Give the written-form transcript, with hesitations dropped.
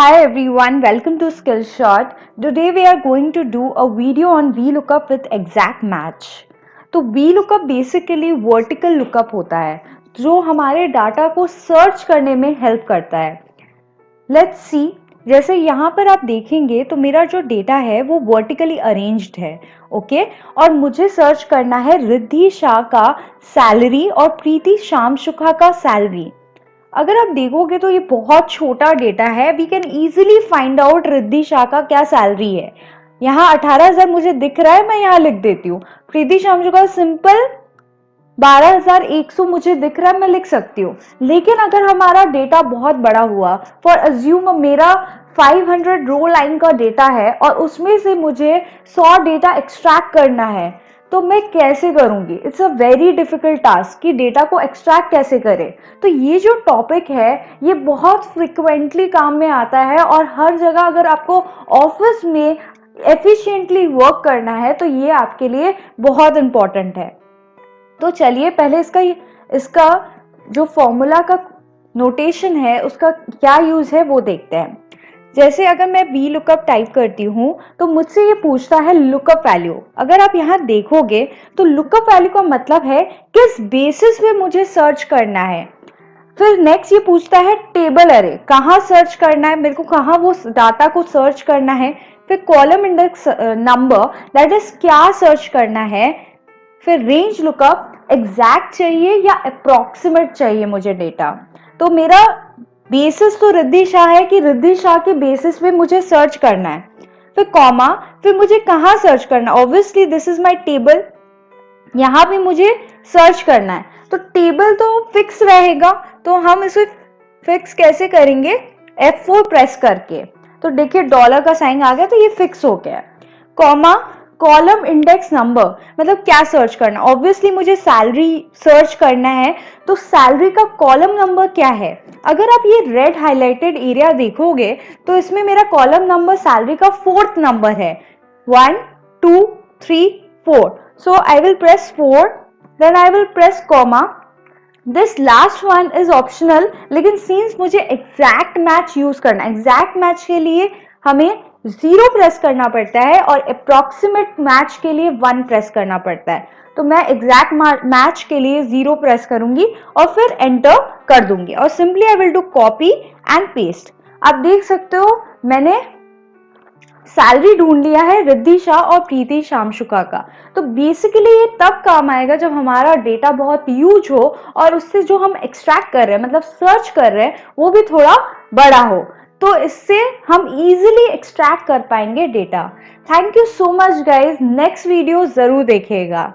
Hi everyone, welcome to Skillshot. Today we are going to do a video on Vlookup with exact match. तो Vlookup basically vertical lookup होता है जो हमारे data को search करने में हेल्प करता है. Let's see. जैसे यहाँ पर आप देखेंगे तो मेरा जो डेटा है वो वर्टिकली अरेंज्ड है, ओके और मुझे सर्च करना है रिद्धि शाह का सैलरी और प्रीति श्याम शुक्ला का सैलरी. अगर आप देखोगे तो ये बहुत छोटा डेटा है. We can easily find out Riddhi Shah का क्या सैलरी है. यहाँ 18,000 मुझे दिख रहा है, मैं यहाँ लिख देती हूँ. प्रीति श्याम का सिंपल 12,100 मुझे दिख रहा है, मैं लिख सकती हूँ. लेकिन अगर हमारा डेटा बहुत बड़ा हुआ, फॉर अज्यूम मेरा 500 रो लाइन का डेटा है और उसमें से मुझे 100 डेटा एक्सट्रैक्ट करना है, तो मैं कैसे करूंगी? It's a very difficult task कि डेटा को एक्सट्रैक्ट कैसे करें. तो ये जो टॉपिक है ये बहुत फ्रिक्वेंटली काम में आता है और हर जगह अगर आपको ऑफिस में एफिशिएंटली वर्क करना है तो ये आपके लिए बहुत इंपॉर्टेंट है. तो चलिए पहले इसका जो फॉर्मूला का नोटेशन है उसका क्या यूज है वो देखते हैं. जैसे अगर मैं VLOOKUP टाइप करती हूँ तो मुझसे ये पूछता है लुकअप वैल्यू. अगर आप यहाँ देखोगे तो लुकअप वैल्यू का मतलब है किस बेसिस पे मुझे सर्च करना है. फिर नेक्स्ट ये पूछता है टेबल अरे, कहाँ सर्च करना है, मेरे को कहाँ वो डाटा को सर्च करना है. फिर column index number, that is क्या सर्च करना है. फिर रेंज लुकअप, एग्जैक्ट चाहिए या अप्रोक्सीमेट चाहिए मुझे डेटा. तो मेरा बेसिस तो रिद्धि शाह है कि रिद्धि शाह के बेसिस पे मुझे सर्च करना है. फिर कॉमा, फिर मुझे कहाँ सर्च करना है. Obviously this is my table, यहाँ पे मुझे सर्च करना है. तो टेबल तो फिक्स रहेगा, तो हम इसे फिक्स कैसे करेंगे? F4 प्रेस करके. तो देखिए डॉलर का साइन आ गया, तो ये फिक्स हो गया. कॉमा, कॉलम इंडेक्स नंबर, मतलब क्या सर्च करना. ऑब्वियसली मुझे सैलरी सर्च करना है, तो सैलरी का कॉलम नंबर क्या है. अगर आप ये रेड हाईलाइटेड एरिया देखोगे तो इसमें मेरा कॉलम नंबर सैलरी का 4th नंबर है. 1 2 3 4. So I will press 4, then I will press comma. This last one is optional, लेकिन सिंस मुझे एग्जैक्ट मैच यूज करना, एग्जैक्ट मैच के लिए हमें 0 प्रेस करना पड़ता है और अप्रोक्सीमेट मैच के लिए 1 प्रेस करना पड़ता है. तो मैं एग्जैक्ट मैच के लिए 0 प्रेस करूंगी और फिर एंटर कर दूंगी और simply I will do copy and paste. आप देख सकते हो मैंने सैलरी ढूंढ लिया है रिद्धि शाह और प्रीति श्याम शुक्ला का. तो बेसिकली ये तब काम आएगा जब हमारा डेटा बहुत ह्यूज हो और उससे जो हम एक्सट्रैक्ट कर रहे हैं, मतलब सर्च कर रहे हैं, वो भी थोड़ा बड़ा हो. तो इससे हम इजीली एक्सट्रैक्ट कर पाएंगे data. Thank you so much guys. Next video जरूर देखिएगा.